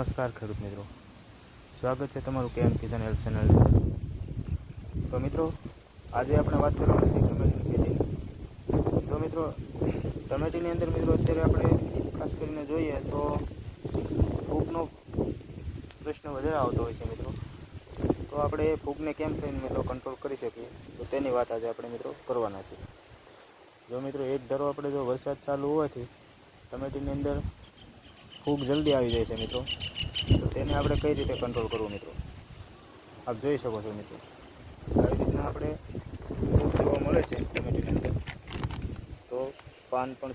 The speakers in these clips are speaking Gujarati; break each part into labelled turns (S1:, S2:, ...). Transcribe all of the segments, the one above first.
S1: નમસ્કાર ખેડૂત મિત્રો, સ્વાગત છે તમારું કેએમ કિસાન હેલ્પ ચેનલની અંદર. તો મિત્રો, આજે આપણે વાત કરવાની છે ટમેટીની ખેતીની. તો મિત્રો, ટમેટીની અંદર મિત્રો અત્યારે આપણે ખાસ કરીને જોઈએ તો ફૂગનો પ્રશ્ન વધારે આવતો હોય છે મિત્રો. તો આપણે એ ફૂગને કેમ થઈને મિત્રો કંટ્રોલ કરી શકીએ, તો તેની વાત આજે આપણે મિત્રો કરવાના છીએ. જો મિત્રો એક ધારો આપણે જો વરસાદ ચાલુ હોવાથી ટમેટીની અંદર ફૂગ જલ્દી આવી જાય છે મિત્રો, તો તેને આપણે કઈ રીતે કંટ્રોલ કરવું મિત્રો, આપ જોઈ શકો છો મિત્રો. આવી રીતના આપણે ફૂગ જોવા મળે છે ટમેટીની અંદર. તો પાન પણ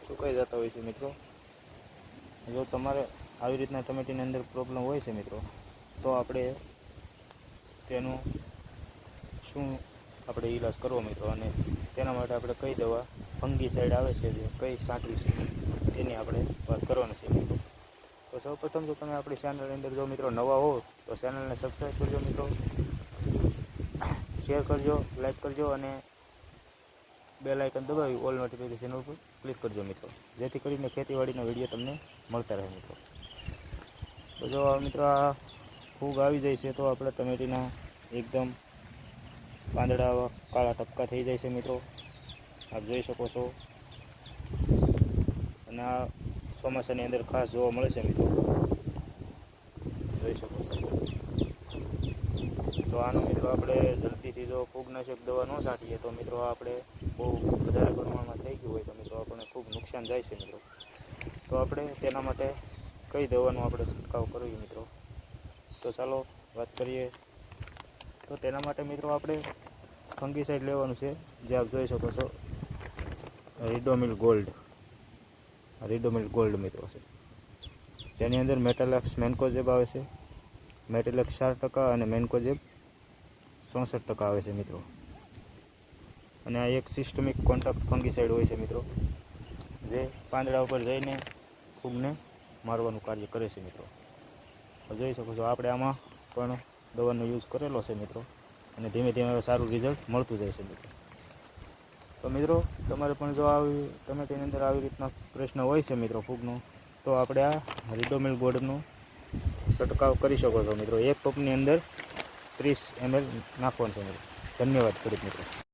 S1: સુકાઈ જતા હોય છે મિત્રો. જો તમારે આવી રીતના ટમેટીની અંદર પ્રોબ્લેમ હોય છે મિત્રો, તો આપણે તેનું શું આપણે ઈલાજ કરવો મિત્રો, અને તેના માટે આપણે કઈ દવા ફંગીસાઇડ આવે છે જે કઈ છાંટવી છે તેની આપણે વાત કરવાની છે મિત્રો. તો સૌપ્રથમ જો તમે આપણી ચેનલની અંદર જો મિત્રો નવા હો તો ચેનલને સબસ્ક્રાઈબ કરજો મિત્રો, શેર કરજો, લાઈક કરજો અને બેલ આઇકન દબાવી ઓલ નોટિફિકેશન ઉપર ક્લિક કરજો મિત્રો, જેથી કરીને ખેતીવાડીના વિડીયો તમને મળતા રહે મિત્રો. તો જો મિત્રો આ ફૂગ આવી જાય છે તો આપણે ટમેટીના એકદમ પાંદડા કાળા ટપકા થઈ જાય છે મિત્રો, આપ જોઈ શકો છો. અને આ ચોમાસાની અંદર ખાસ જોવા મળે છે મિત્રો, જોઈ શકો છો. તો આનો મિત્રો આપણે જલ્દીથી જો ફૂગનાશક દવા ન છાંટીએ તો મિત્રો આપણે બહુ વધારે પ્રમાણમાં થઈ ગયું હોય તો મિત્રો આપણને ખૂબ નુકસાન જાય છે મિત્રો. તો આપણે તેના માટે કઈ દવાનો આપણે છંટકાવ કરીએ મિત્રો, તો ચાલો વાત કરીએ. તો તેના માટે મિત્રો આપણે ફંગીસાઇડ લેવાનું છે, જે આપ જોઈ શકો છો રીડોમિલ ગોલ્ડ મિત્રો છે, જેની અંદર મેટાલેક્સ મેન્કોજેબ આવે છે. મેટાલેક્સ 4% અને મેન્કોજેબ 66% આવે છે મિત્રો. અને આ એક સિસ્ટમિક કોન્ટેક્ટ ફંગીસાઇડ હોય છે મિત્રો, જે પાંદડા ઉપર જઈને ફૂગને મારવાનું કાર્ય કરે છે મિત્રો. જોઈ શકો છો આપણે આમાં પણ દવાનો યુઝ કરેલો છે મિત્રો, અને ધીમે ધીમે સારું રિઝલ્ટ મળતું જાય છે મિત્રો. તો મિત્રો તમારે પણ જો આવી ટમેટીની અંદર આવી રીતના પ્રશ્ન હોય છે મિત્રો ફૂગનો, તો આપણે આ રીડોમિલ ગોલ્ડનો છંટકાવ કરી શકો છો મિત્રો. એક પંપની અંદર 30 ml નાખવાનું છે મિત્રો. ધન્યવાદ ખેડૂત મિત્રો.